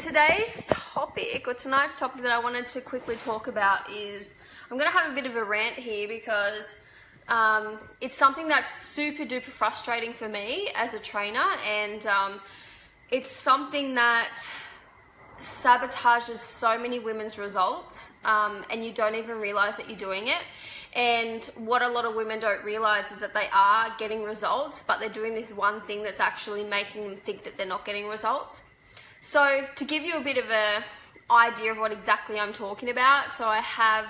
Today's topic, or tonight's topic that I wanted to quickly talk about is, I'm going to have a bit of a rant here because it's something that's super duper frustrating for me as a trainer, and it's something that sabotages so many women's results, and you don't even realize that you're doing it. And what a lot of women don't realize is that they are getting results, but they're doing this one thing that's actually making them think that they're not getting results. So to give you a bit of a idea of what exactly I'm talking about, so I have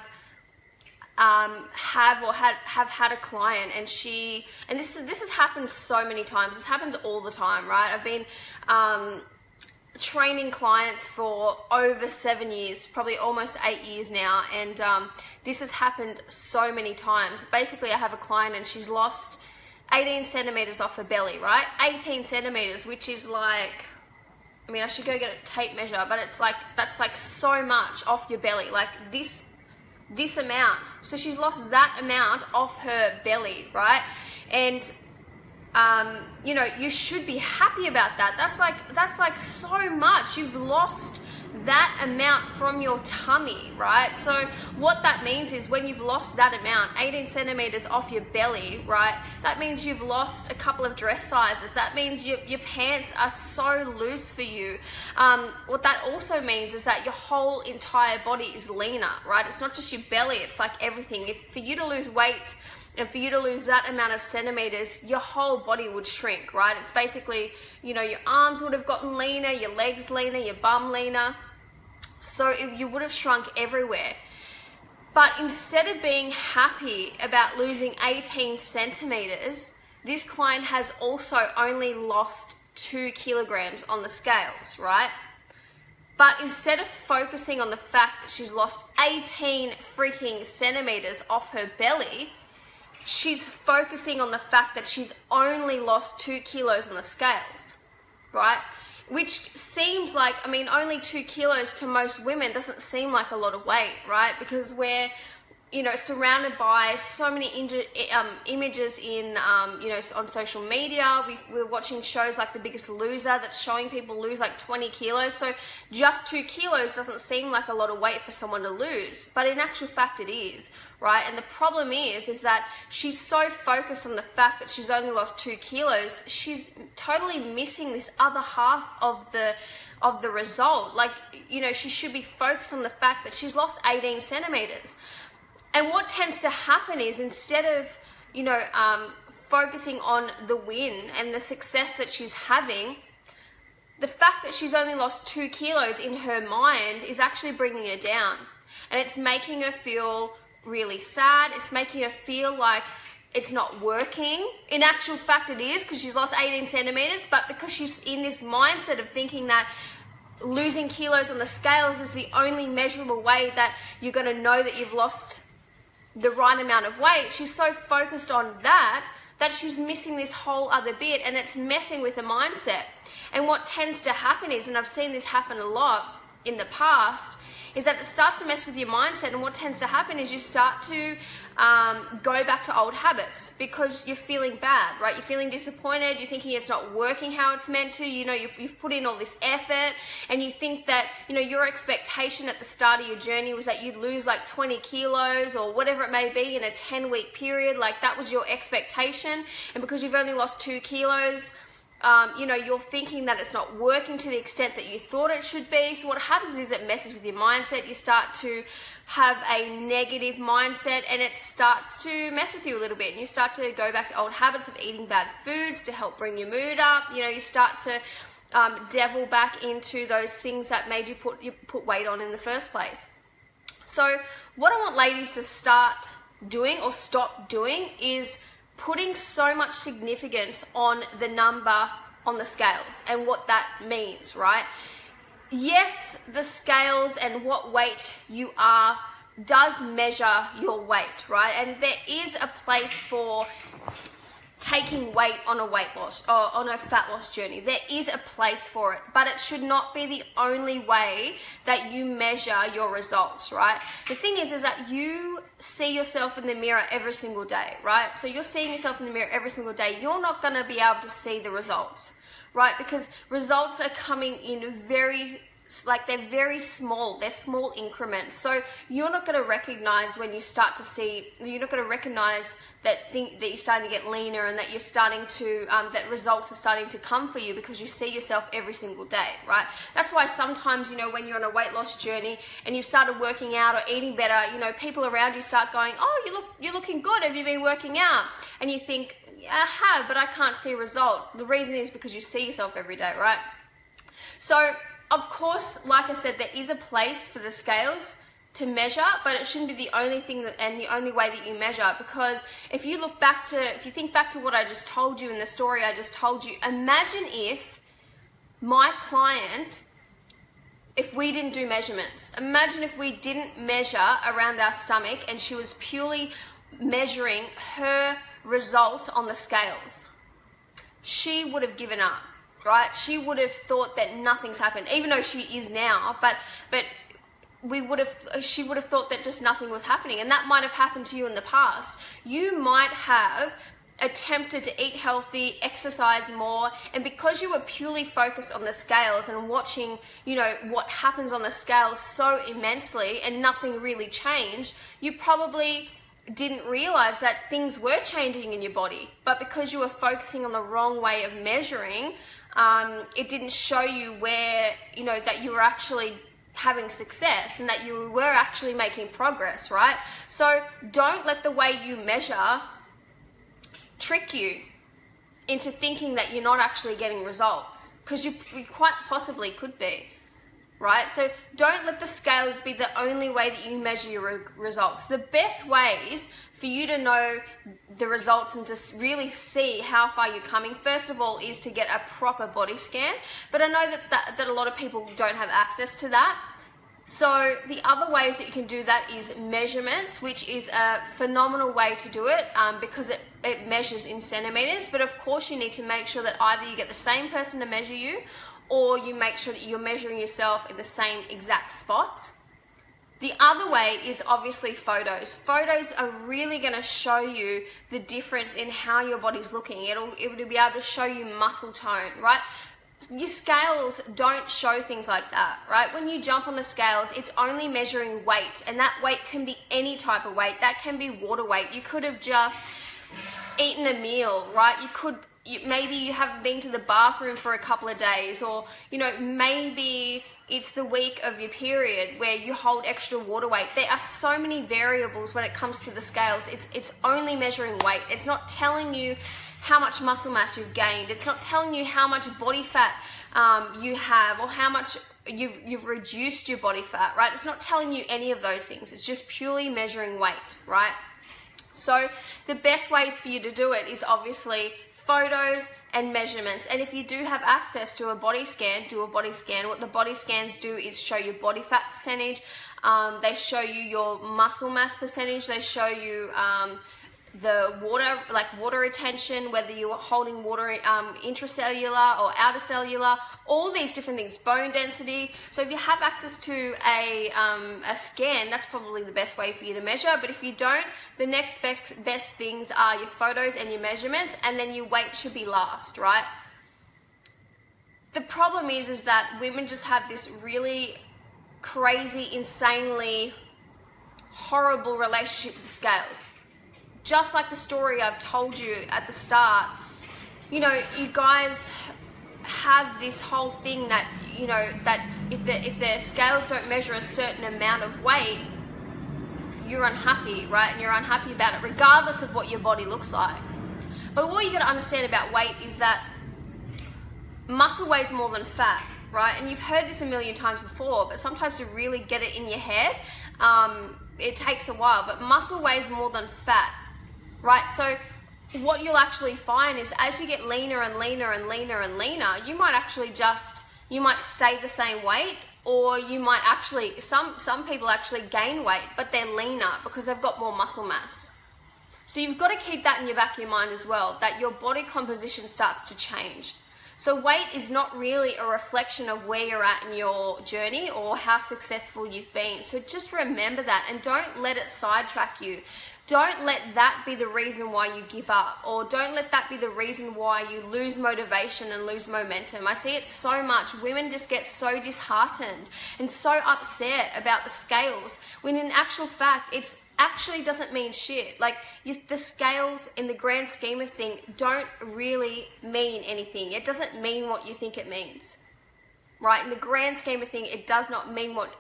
had a client, and this has happened so many times. This happens all the time, right? I've been training clients for over 7 years, probably almost 8 years now, and this has happened so many times. Basically, I have a client and she's lost 18 centimeters off her belly, right? 18 centimeters, which is like, I mean, I should go get a tape measure, but it's like, that's like so much off your belly, like this amount. So she's lost that amount off her belly, right? And you know, you should be happy about that. That's like so much. You've lost that amount from your tummy, right? So what that means is when you've lost that amount, 18 centimeters off your belly, right? That means you've lost a couple of dress sizes. That means your pants are so loose for you. What that also means is that your whole entire body is leaner, right? It's not just your belly, it's like everything. For you to lose weight, and for you to lose that amount of centimeters, your whole body would shrink, right? It's basically, you know, your arms would have gotten leaner, your legs leaner, your bum leaner. So you would have shrunk everywhere. But instead of being happy about losing 18 centimeters, this client has also only lost 2 kilograms on the scales, right? But instead of focusing on the fact that she's lost 18 freaking centimeters off her belly, she's focusing on the fact that she's only lost 2 kilos on the scales, right? Which seems like, I mean, only 2 kilos to most women doesn't seem like a lot of weight, right? Because we're, you know, surrounded by so many images in, you know, on social media. We're watching shows like The Biggest Loser that's showing people lose like 20 kilos. So just 2 kilos doesn't seem like a lot of weight for someone to lose, but in actual fact it is, right? And the problem is that she's so focused on the fact that she's only lost 2 kilos, she's totally missing this other half of the result. Like, you know, she should be focused on the fact that she's lost 18 centimeters. And what tends to happen is, instead of, you know, focusing on the win and the success that she's having, the fact that she's only lost 2 kilos in her mind is actually bringing her down. And it's making her feel really sad. It's making her feel like it's not working. In actual fact it is, because she's lost 18 centimeters, but because she's in this mindset of thinking that losing kilos on the scales is the only measurable way that you're going to know that you've lost the right amount of weight, she's so focused on that she's missing this whole other bit, and it's messing with the mindset. And what tends to happen is, and I've seen this happen a lot in the past, is that it starts to mess with your mindset, and what tends to happen is you start to go back to old habits because you're feeling bad, right? You're feeling disappointed, you're thinking it's not working how it's meant to, you know, you've put in all this effort, and you think that, you know, your expectation at the start of your journey was that you'd lose like 20 kilos or whatever it may be in a 10-week period, like that was your expectation, and because you've only lost 2 kilos, you know, you're thinking that it's not working to the extent that you thought it should be. So what happens is it messes with your mindset. You start to have a negative mindset, and it starts to mess with you a little bit, and you start to go back to old habits of eating bad foods to help bring your mood up. You know, you start to devil back into those things that made you put weight on in the first place. So what I want ladies to start doing or stop doing is putting so much significance on the number on the scales and what that means, right? Yes, the scales and what weight you are does measure your weight, right? And there is a place for taking weight on a weight loss or on a fat loss journey. There is a place for it, but it should not be the only way that you measure your results, right? The thing is that you see yourself in the mirror every single day, right? So you're seeing yourself in the mirror every single day. You're not going to be able to see the results, right? Because results are coming in very like they're very small, they're small increments. So you're not going to recognize when you start to see, you're not going to recognize that you're starting to get leaner and that you're starting to, that results are starting to come for you because you see yourself every single day, right? That's why sometimes, you know, when you're on a weight loss journey and you've started working out or eating better, you know, people around you start going, oh, you're looking good. Have you been working out? And you think, yeah, I have, but I can't see a result. The reason is because you see yourself every day, right? So, of course, like I said, there is a place for the scales to measure, but it shouldn't be the only thing and the only way that you measure, because if you think back to what I just told you in the story I just told you, imagine if my client, if we didn't do measurements, imagine if we didn't measure around our stomach and she was purely measuring her results on the scales. She would have given up. Right? She would have thought that nothing's happened, even though she is now, but she would have thought that just nothing was happening, and that might have happened to you in the past. You might have attempted to eat healthy, exercise more, and because you were purely focused on the scales and watching, you know, what happens on the scales so immensely and nothing really changed, you probably didn't realize that things were changing in your body. But because you were focusing on the wrong way of measuring, it didn't show you where, you know, that you were actually having success and that you were actually making progress, right? So don't let the way you measure trick you into thinking that you're not actually getting results, because you quite possibly could be, right? So don't let the scales be the only way that you measure your results. The best ways for you to know the results and to really see how far you're coming, first of all, is to get a proper body scan. But I know that a lot of people don't have access to that. So the other ways that you can do that is measurements, which is a phenomenal way to do it because it measures in centimeters. But of course, you need to make sure that either you get the same person to measure you, or you make sure that you're measuring yourself in the same exact spots. The other way is obviously photos. Photos are really going to show you the difference in how your body's looking. It will be able to show you muscle tone, right? Your scales don't show things like that, right? When you jump on the scales, it's only measuring weight, and that weight can be any type of weight. That can be water weight. You could have just eaten a meal, right? Maybe you haven't been to the bathroom for a couple of days, or, you know, maybe it's the week of your period where you hold extra water weight. There are so many variables when it comes to the scales. It's only measuring weight. It's not telling you how much muscle mass you've gained. It's not telling you how much body fat you have, or how much you've reduced your body fat, right? It's not telling you any of those things. It's just purely measuring weight, right? So the best ways for you to do it is obviously photos and measurements. And if you do have access to a body scan, do a body scan. What the body scans do is show you body fat percentage. They show you your muscle mass percentage. They show you the water retention, whether you're holding water intracellular or outercellular, all these different things, bone density. So if you have access to a scan, that's probably the best way for you to measure. But if you don't, the next best things are your photos and your measurements, and then your weight should be last, right? The problem is that women just have this really crazy, insanely horrible relationship with the scales. Just like the story I've told you at the start, you know, you guys have this whole thing that, you know, that if the scales don't measure a certain amount of weight, you're unhappy, right? And you're unhappy about it, regardless of what your body looks like. But what you got to understand about weight is that muscle weighs more than fat, right? And you've heard this a million times before, but sometimes to really get it in your head, it takes a while. But muscle weighs more than fat. Right, so what you'll actually find is as you get leaner and leaner and leaner and leaner, you might stay the same weight, or you might actually, some people actually gain weight, but they're leaner because they've got more muscle mass. So you've got to keep that in your back of your mind as well, that your body composition starts to change. So weight is not really a reflection of where you're at in your journey or how successful you've been. So just remember that and don't let it sidetrack you. Don't let that be the reason why you give up, or don't let that be the reason why you lose motivation and lose momentum. I see it so much. Women just get so disheartened and so upset about the scales, when in actual fact, it's actually doesn't mean shit. Like, the scales in the grand scheme of things don't really mean anything. It doesn't mean what you think it means. Right, in the grand scheme of things, it does not mean what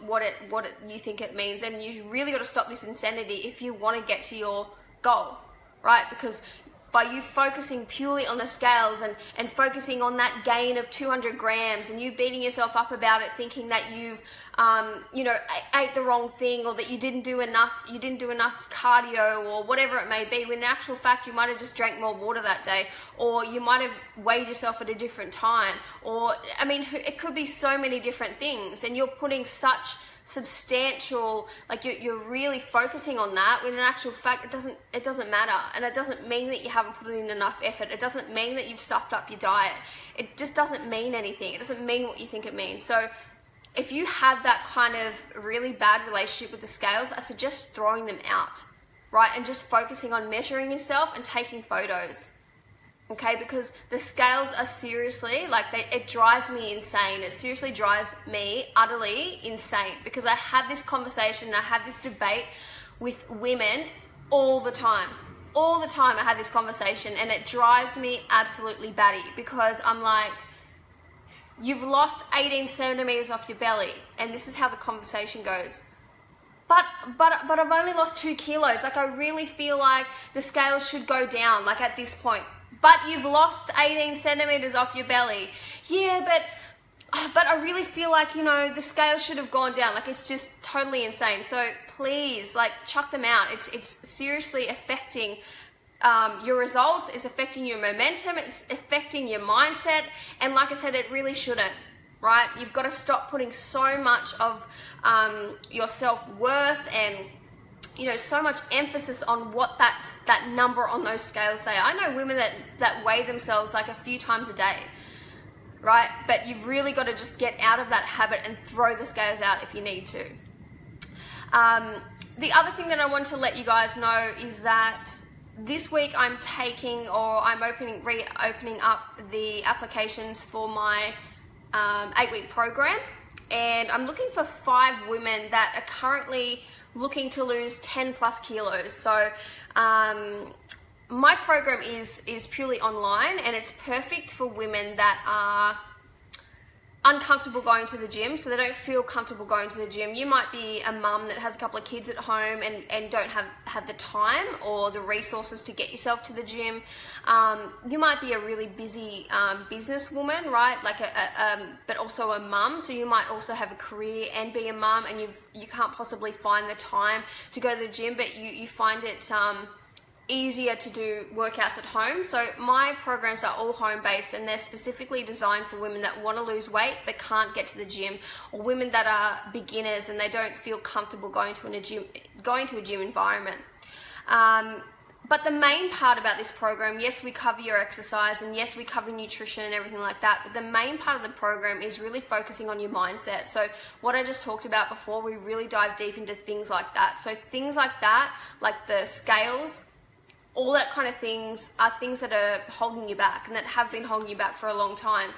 you think it means, and you really got to stop this insanity if you want to get to your goal, right? Because by you focusing purely on the scales and focusing on that gain of 200 grams, and you beating yourself up about it, thinking that you've ate the wrong thing, or that you didn't do enough cardio, or whatever it may be, when in actual fact you might have just drank more water that day, or you might have weighed yourself at a different time, or it could be so many different things, and you're putting such substantial, like you're really focusing on that, when in actual fact it doesn't matter, and it doesn't mean that you haven't put in enough effort. It doesn't mean that you've stuffed up your diet. It just doesn't mean anything. It doesn't mean what you think it means. So if you have that kind of really bad relationship with the scales, I suggest throwing them out, right? And just focusing on measuring yourself and taking photos. Okay, because the scales are seriously, it drives me insane. It seriously drives me utterly insane, because I have this conversation and I have this debate with women all the time. All the time I have this conversation, and it drives me absolutely batty, because I'm like, you've lost 18 centimeters off your belly, and this is how the conversation goes. But I've only lost 2 kilos. Like, I really feel like the scales should go down, like, at this point. But you've lost 18 centimeters off your belly. Yeah, but I really feel like, the scale should have gone down. Like, it's just totally insane. So please, chuck them out. It's seriously affecting your results. It's affecting your momentum. It's affecting your mindset. And like I said, it really shouldn't, right? You've got to stop putting so much of your self-worth and so much emphasis on what that number on those scales say. I know women that weigh themselves like a few times a day, right? But you've really got to just get out of that habit and throw the scales out if you need to. The other thing that I want to let you guys know is that this week I'm reopening up the applications for my 8-week program, and I'm looking for 5 women that are currently looking to lose 10 plus kilos. So my program is purely online, and it's perfect for women that are uncomfortable going to the gym, so they don't feel comfortable going to the gym. You might be a mum that has a couple of kids at home and don't have the time or the resources to get yourself to the gym. You might be a really busy businesswoman, right? But also a mum, so you might also have a career and be a mum, and you can't possibly find the time to go to the gym, but you find it easier to do workouts at home. So my programs are all home-based, and they're specifically designed for women that want to lose weight but can't get to the gym, or women that are beginners and they don't feel comfortable going to a gym environment. But the main part about this program, yes, we cover your exercise, and yes, we cover nutrition and everything like that, but the main part of the program is really focusing on your mindset. So what I just talked about before, we really dive deep into things like that. So things like that, like the scales, all that kind of things are things that are holding you back and that have been holding you back for a long time.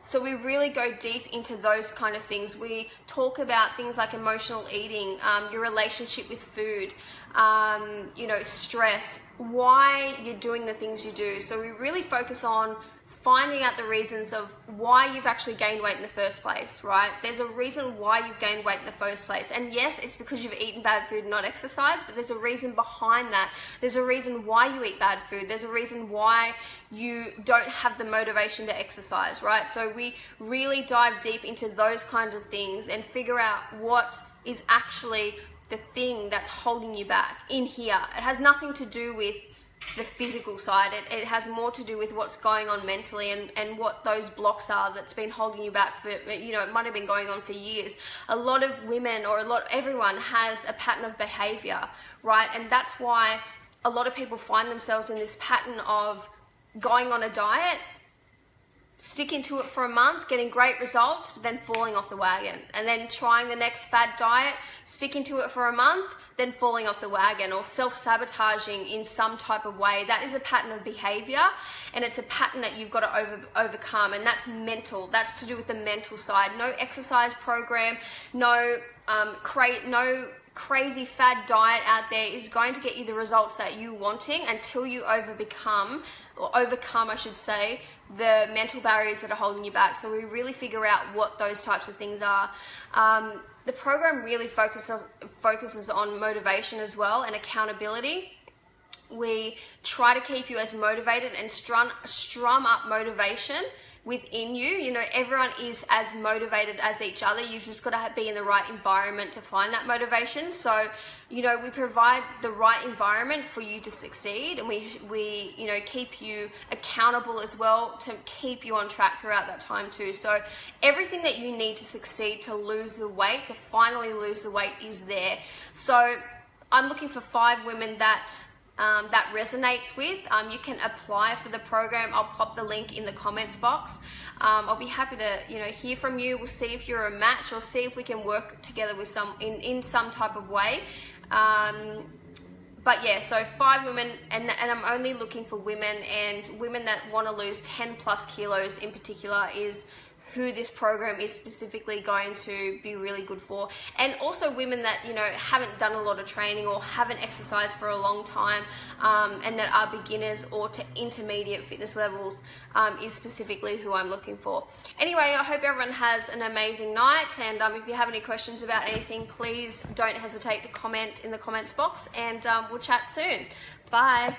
So we really go deep into those kind of things. We talk about things like emotional eating, your relationship with food, stress, why you're doing the things you do. So we really focus on finding out the reasons of why you've actually gained weight in the first place, right? There's a reason why you've gained weight in the first place. And yes, it's because you've eaten bad food and not exercised, but there's a reason behind that. There's a reason why you eat bad food. There's a reason why you don't have the motivation to exercise, right? So we really dive deep into those kinds of things and figure out what is actually the thing that's holding you back in here. It has nothing to do with the physical side. It has more to do with what's going on mentally and what those blocks are that's been holding you back for, it might have been going on for years. A lot of women, or everyone has a pattern of behavior, right? And that's why a lot of people find themselves in this pattern of going on a diet sticking to it for a month, getting great results, but then falling off the wagon. And then trying the next fad diet, sticking to it for a month, then falling off the wagon, or self-sabotaging in some type of way. That is a pattern of behavior, and it's a pattern that you've got to overcome, and that's mental. That's to do with the mental side. No exercise program, no crazy fad diet out there is going to get you the results that you're wanting until you overcome, I should say, the mental barriers that are holding you back. So we really figure out what those types of things are. The program really focuses on motivation as well, and accountability. We try to keep you as motivated and strum up motivation within you. You know, everyone is as motivated as each other. You've just got to be in the right environment to find that motivation. So, you know, we provide the right environment for you to succeed, and we you know, keep you accountable as well to keep you on track throughout that time too. So everything that you need to succeed, to lose the weight, to finally lose the weight, is there. So I'm looking for 5 women that resonates with. You can apply for the program. I'll pop the link in the comments box. I'll be happy to, you know, hear from you. We'll see if you're a match, or see if we can work together with in some type of way. But yeah, so 5 women, and I'm only looking for women, and women that want to lose 10 plus kilos in particular is who this program is specifically going to be really good for. And also women that, you know, haven't done a lot of training or haven't exercised for a long time, and that are beginners or to intermediate fitness levels, is specifically who I'm looking for. Anyway, I hope everyone has an amazing night, and if you have any questions about anything, please don't hesitate to comment in the comments box, and we'll chat soon. Bye.